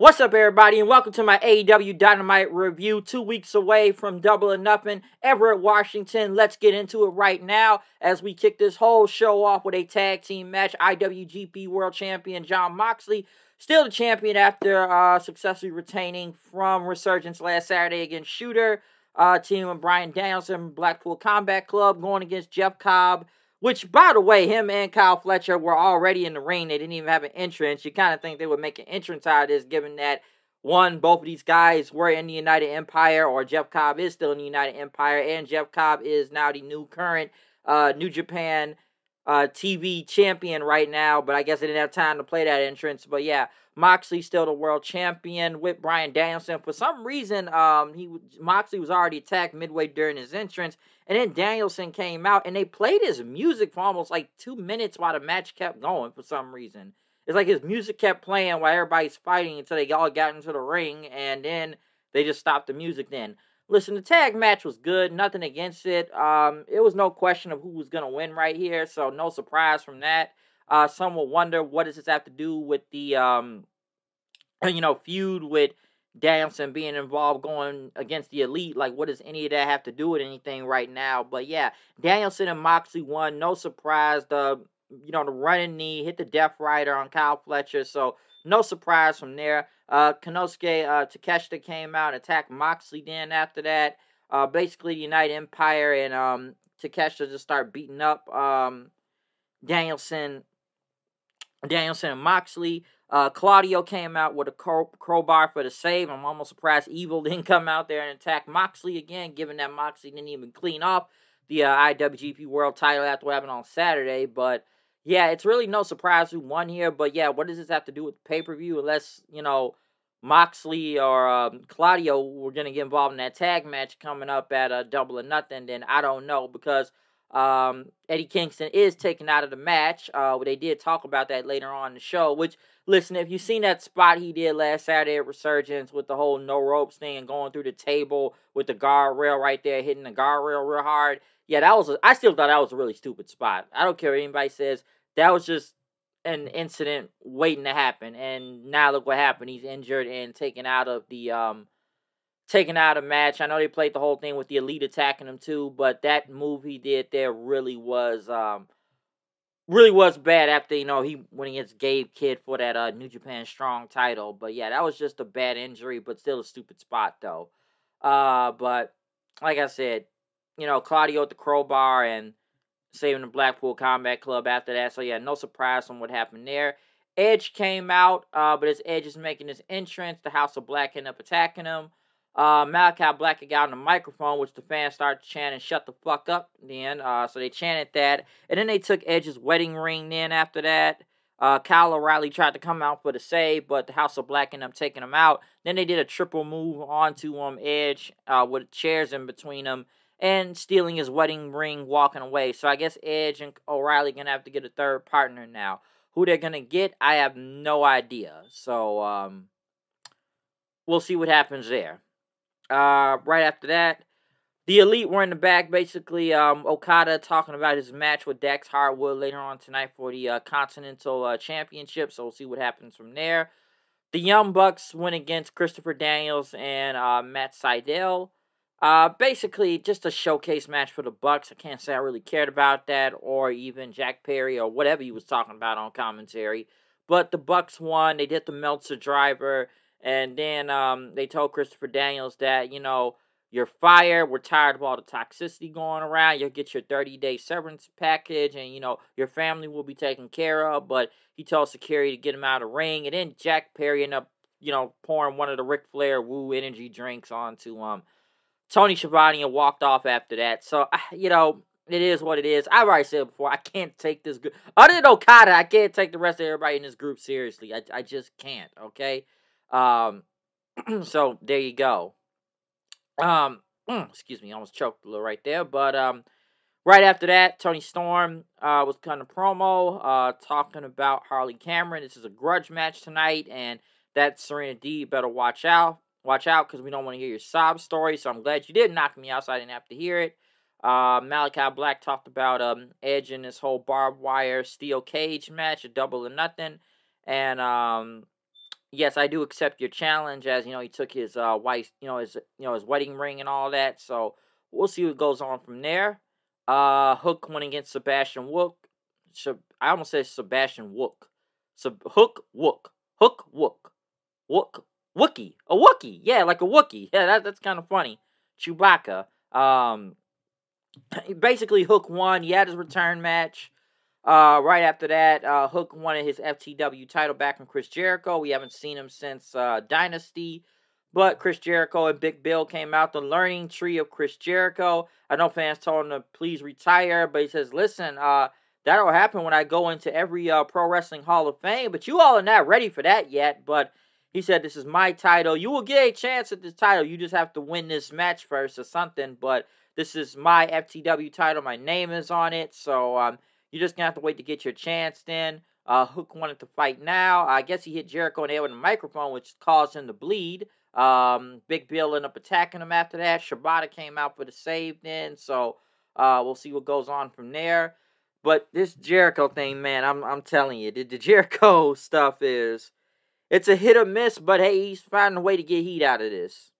What's up, everybody, and welcome to my AEW Dynamite review. 2 weeks away from Double or Nothing, Everett, Washington. Let's get into it right now as we kick this whole show off with a tag team match. IWGP World Champion Jon Moxley, still the champion after successfully retaining from Resurgence last Saturday against Shooter. Team with Bryan Danielson, Blackpool Combat Club, going against Jeff Cobb. Which, by the way, him and Kyle Fletcher were already in the ring. They didn't even have an entrance. You kind of think they would make an entrance out of this, given that, one, both of these guys were in the United Empire, or Jeff Cobb is still in the United Empire, and Jeff Cobb is now the new current New Japan TV champion right now. But I guess they didn't have time to play that entrance. But yeah, Moxley still the world champion with Bryan Danielson. For some reason, Moxley was already attacked midway during his entrance. And then Danielson came out, and they played his music for almost like 2 minutes while the match kept going for some reason. It's like his music kept playing while everybody's fighting until they all got into the ring, and then they just stopped the music then. Listen, the tag match was good, nothing against it. It was no question of who was going to win right here, so no surprise from that. Some will wonder, what does this have to do with the, feud with Danielson being involved going against the Elite? Like, what does any of that have to do with anything right now? But yeah, Danielson and Moxley won. No surprise. The running knee hit the Death Rider on Kyle Fletcher, so no surprise from there. Konosuke Takeshita came out and attacked Moxley then after that. Basically, the United Empire and Takeshita just start beating up Danielson and Moxley. Claudio came out with a crowbar for the save. I'm almost surprised Evil didn't come out there and attack Moxley again, given that Moxley didn't even clean off the IWGP World title after what happened on Saturday. But yeah, it's really no surprise who won here. But yeah, what does this have to do with the pay-per-view? Unless, Moxley or Claudio were going to get involved in that tag match coming up at Double or Nothing, then I don't know, because Eddie Kingston is taken out of the match. They did talk about that later on in the show, which, listen, if you've seen that spot he did last Saturday at Resurgence with the whole no ropes thing and going through the table with the guardrail right there, hitting the guardrail real hard, yeah, I still thought that was a really stupid spot. I don't care what anybody says. That was just an incident waiting to happen, and now look what happened. He's injured and taken out of match. I know they played the whole thing with the Elite attacking him too, but that move he did there really was bad after, he went against Gabe Kidd for that New Japan Strong title. But yeah, that was just a bad injury, but still a stupid spot though. But like I said, Claudio with the crowbar and saving the Blackpool Combat Club after that. So yeah, no surprise on what happened there. Edge came out, but as Edge is making his entrance, the House of Black ended up attacking him. Malachi Black got on the microphone, which the fans started chanting, "Shut the fuck up," then. So they chanted that. And then they took Edge's wedding ring then after that. Kyle O'Reilly tried to come out for the save, but the House of Black ended up taking him out. Then they did a triple move onto Edge with chairs in between them and stealing his wedding ring, walking away. So I guess Edge and O'Reilly going to have to get a third partner now. Who they're going to get, I have no idea. So we'll see what happens there. Right after that, the Elite were in the back, basically. Okada talking about his match with Dax Harwood later on tonight for the Continental Championship, so we'll see what happens from there. The Young Bucks went against Christopher Daniels and Matt Sydal. Basically, just a showcase match for the Bucks. I can't say I really cared about that, or even Jack Perry, or whatever he was talking about on commentary. But the Bucks won. They did the Meltzer driver. And then they told Christopher Daniels that, you're fired. We're tired of all the toxicity going around. You'll get your 30-day severance package, and, your family will be taken care of. But he told security to get him out of the ring. And then Jack Perry ended up, pouring one of the Ric Flair Woo energy drinks onto Tony Schiavone and walked off after that. So, it is what it is. I've already said before, I can't take this group. Other than Okada, I can't take the rest of everybody in this group seriously. I just can't, okay? So there you go. Excuse me, I almost choked a little right there. But right after that, Tony Storm was cutting a promo, talking about Harley Cameron. This is a grudge match tonight, and that Serena D better watch out. Watch out, because we don't want to hear your sob story. So I'm glad you did knock me out, so I didn't have to hear it. Malachi Black talked about Edge and this whole barbed wire steel cage match, a Double or Nothing, and yes, I do accept your challenge. As he took his wife, his wedding ring and all that. So we'll see what goes on from there. Hook went against Sebastian Wook. I almost said Sebastian Wook. Hook Wook. Hook Wook. Wook. Wookie. A Wookie. Yeah, like a Wookie. Yeah, that's kind of funny. Chewbacca. Basically Hook won. He had his return match. Right after that, Hook won his FTW title back from Chris Jericho. We haven't seen him since Dynasty. But Chris Jericho and Big Bill came out, the learning tree of Chris Jericho. I know fans told him to please retire, but he says, listen, that'll happen when I go into every Pro Wrestling Hall of Fame, but you all are not ready for that yet. But he said, this is my title. You will get a chance at this title. You just have to win this match first or something. But this is my FTW title. My name is on it. So you're just going to have to wait to get your chance then. Hook wanted to fight now. I guess he hit Jericho in the head with a microphone, which caused him to bleed. Big Bill ended up attacking him after that. Shibata came out for the save then. So we'll see what goes on from there. But this Jericho thing, man, I'm telling you, the Jericho stuff it's a hit or miss, but hey, he's finding a way to get heat out of this.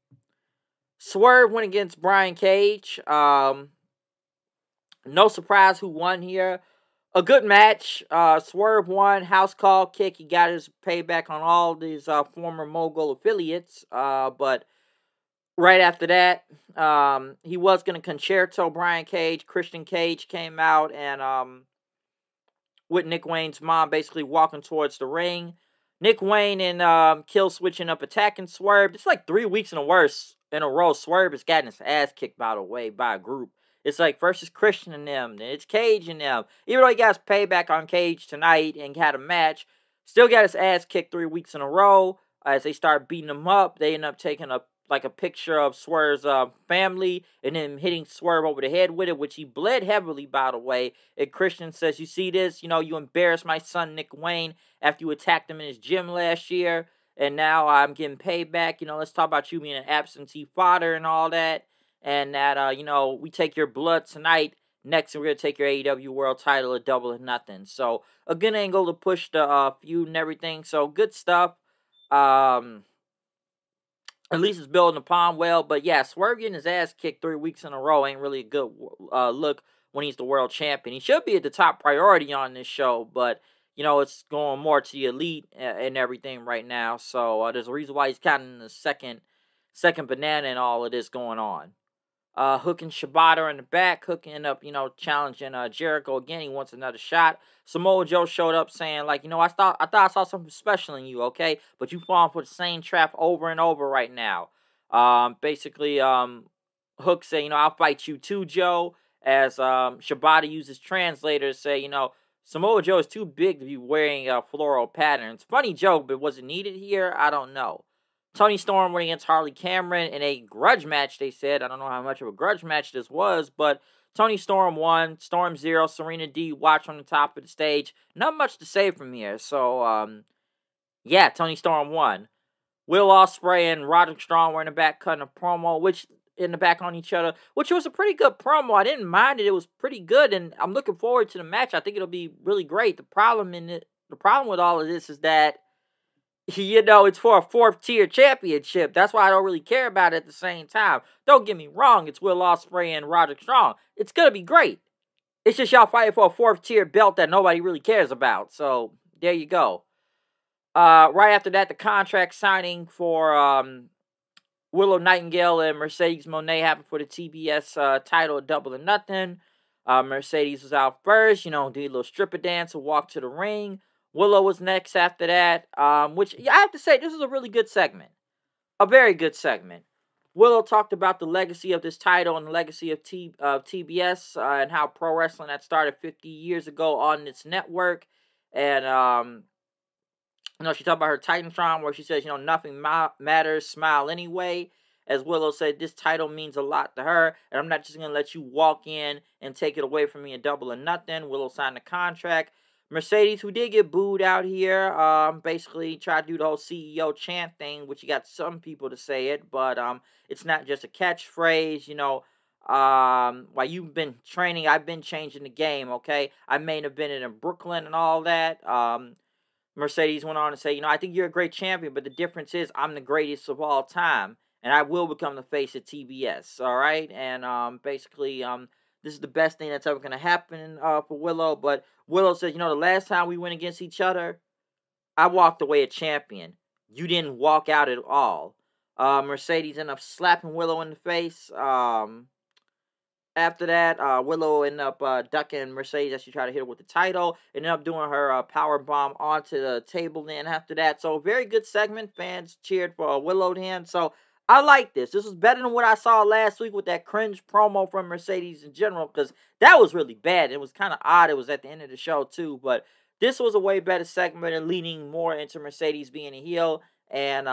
Swerve went against Brian Cage. No surprise who won here. A good match. Swerve won. House call kick. He got his payback on all these former Mogul affiliates. But right after that, he was going to concerto Brian Cage. Christian Cage came out and with Nick Wayne's mom basically walking towards the ring. Nick Wayne and Kill switching up attacking Swerve. It's like 3 weeks in a row. Swerve has gotten his ass kicked, by the way, by a group. It's like first it's Christian and them, then it's Cage and them. Even though he got his payback on Cage tonight and had a match, still got his ass kicked 3 weeks in a row. As they start beating him up, they end up taking a picture of Swerve's family and then hitting Swerve over the head with it, which he bled heavily, by the way. And Christian says, you see this? You embarrassed my son Nick Wayne after you attacked him in his gym last year, and now I'm getting payback. Let's talk about you being an absentee father and all that. And that, we take your blood tonight. Next, we're going to take your AEW World title at Double or Nothing. So, a good angle to push the feud and everything. So, good stuff. At least it's building upon well. But, yeah, Swerve getting his ass kicked 3 weeks in a row ain't really a good look when he's the world champion. He should be at the top priority on this show. But, it's going more to the elite and everything right now. So, there's a reason why he's kind of in the second banana and all of this going on. Hook and Shibata in the back. Hook ended up, challenging Jericho again. He wants another shot. Samoa Joe showed up saying, like, I thought I saw something special in you, okay? But you falling for the same trap over and over right now. Basically, Hook said, I'll fight you too, Joe. As Shibata uses translators, say, Samoa Joe is too big to be wearing floral patterns. Funny joke, but was it needed here? I don't know. Toni Storm went against Harley Cameron in a grudge match, they said. I don't know how much of a grudge match this was, but Toni Storm won. Storm 0, Serena D watched on the top of the stage. Not much to say from here. So, yeah, Toni Storm won. Will Ospreay and Roderick Strong were in the back cutting a promo, which in the back on each other, which was a pretty good promo. I didn't mind it. It was pretty good, and I'm looking forward to the match. I think it'll be really great. The problem with all of this is that it's for a 4th-tier championship. That's why I don't really care about it at the same time. Don't get me wrong. It's Will Ospreay and Roderick Strong. It's going to be great. It's just y'all fighting for a 4th-tier belt that nobody really cares about. So, there you go. Right after that, the contract signing for Willow Nightingale and Mercedes Moné happened for the TBS title at Double or Nothing. Mercedes was out first. Did a little stripper dance and walk to the ring. Willow was next after that, which I have to say, this is a really good segment. A very good segment. Willow talked about the legacy of this title and the legacy of TBS and how pro wrestling had started 50 years ago on its network. And, she talked about her Titantron where she says, nothing matters, smile anyway. As Willow said, this title means a lot to her, and I'm not just going to let you walk in and take it away from me at Double or Nothing. Willow signed the contract. Mercedes, who did get booed out here, basically tried to do the whole CEO chant thing, which you got some people to say it, but it's not just a catchphrase, while you've been training, I've been changing the game, okay? I main evented in Brooklyn and all that. Mercedes went on to say, I think you're a great champion, but the difference is I'm the greatest of all time, and I will become the face of TBS. All right, and basically, this is the best thing that's ever gonna happen for Willow. But Willow says, the last time we went against each other, I walked away a champion. You didn't walk out at all. Mercedes ended up slapping Willow in the face. After that, Willow ended up ducking Mercedes as she tried to hit her with the title. Ended up doing her power bomb onto the table then after that. So, very good segment. Fans cheered for Willow then. So, I like this. This was better than what I saw last week with that cringe promo from Mercedes in general, because that was really bad. It was kind of odd. It was at the end of the show, too. But this was a way better segment and leaning more into Mercedes being a heel. And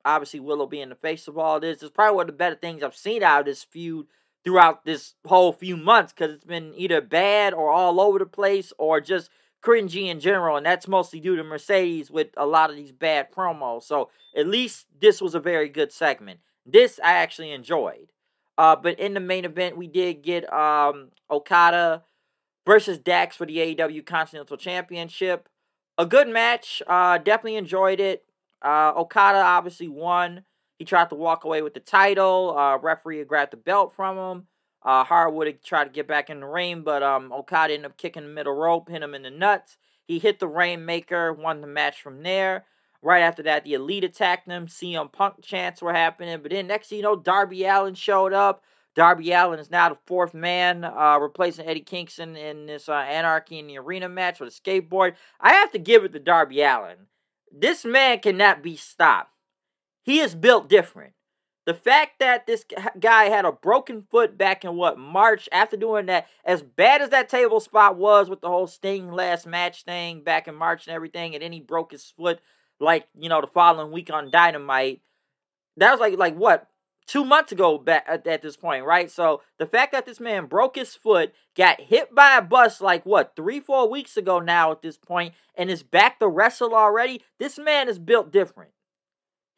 obviously, Willow being the face of all this. It's probably one of the better things I've seen out of this feud throughout this whole few months, because it's been either bad or all over the place or just cringy in general, and that's mostly due to Mercedes with a lot of these bad promos. So at least this was a very good segment. This I actually enjoyed. But in the main event, we did get Okada versus Dax for the AEW Continental Championship. A good match. Definitely enjoyed it. Okada obviously won. He tried to walk away with the title. Referee had grabbed the belt from him. Harwood had tried to get back in the ring, but Okada ended up kicking the middle rope, hit him in the nuts. He hit the Rainmaker, won the match from there. Right after that, the Elite attacked him. CM Punk chants were happening. But then next thing you know, Darby Allin showed up. Darby Allin is now the fourth man, replacing Eddie Kingston in this Anarchy in the Arena match with a skateboard. I have to give it to Darby Allin. This man cannot be stopped. He is built different. The fact that this guy had a broken foot back in, March, after doing that, as bad as that table spot was with the whole Sting last match thing back in March and everything, and then he broke his foot, the following week on Dynamite. That was 2 months ago back at this point, right? So, the fact that this man broke his foot, got hit by a bus 3-4 weeks ago now at this point, and is back to wrestle already, this man is built different.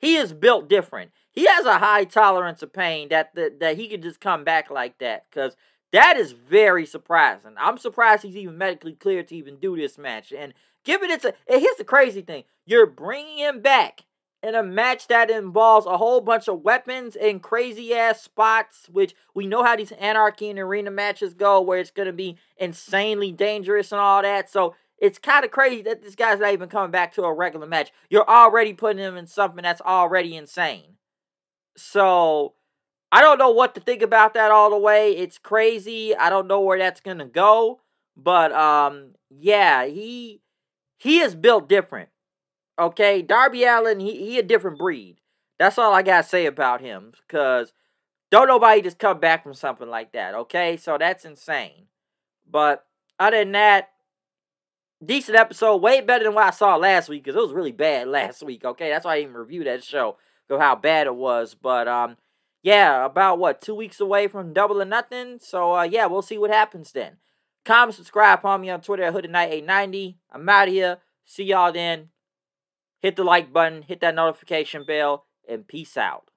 He is built different. He has a high tolerance of pain that he could just come back like that, because that is very surprising. I'm surprised he's even medically cleared to even do this match. And here's the crazy thing. You're bringing him back in a match that involves a whole bunch of weapons and crazy-ass spots, which we know how these Anarchy and Arena matches go, where it's going to be insanely dangerous and all that. So it's kind of crazy that this guy's not even coming back to a regular match. You're already putting him in something that's already insane. So, I don't know what to think about that all the way. It's crazy. I don't know where that's going to go. But, yeah, he is built different. Okay? Darby Allin, he a different breed. That's all I got to say about him. Because don't nobody just come back from something like that. Okay? So, that's insane. But, other than that, decent episode, way better than what I saw last week, because it was really bad last week, okay? That's why I didn't review that show, of how bad it was. But, yeah, about, 2 weeks away from Double or Nothing. So, yeah, we'll see what happens then. Comment, subscribe, follow me on Twitter at HoodedKnight890. I'm out of here. See y'all then. Hit the like button, hit that notification bell, and peace out.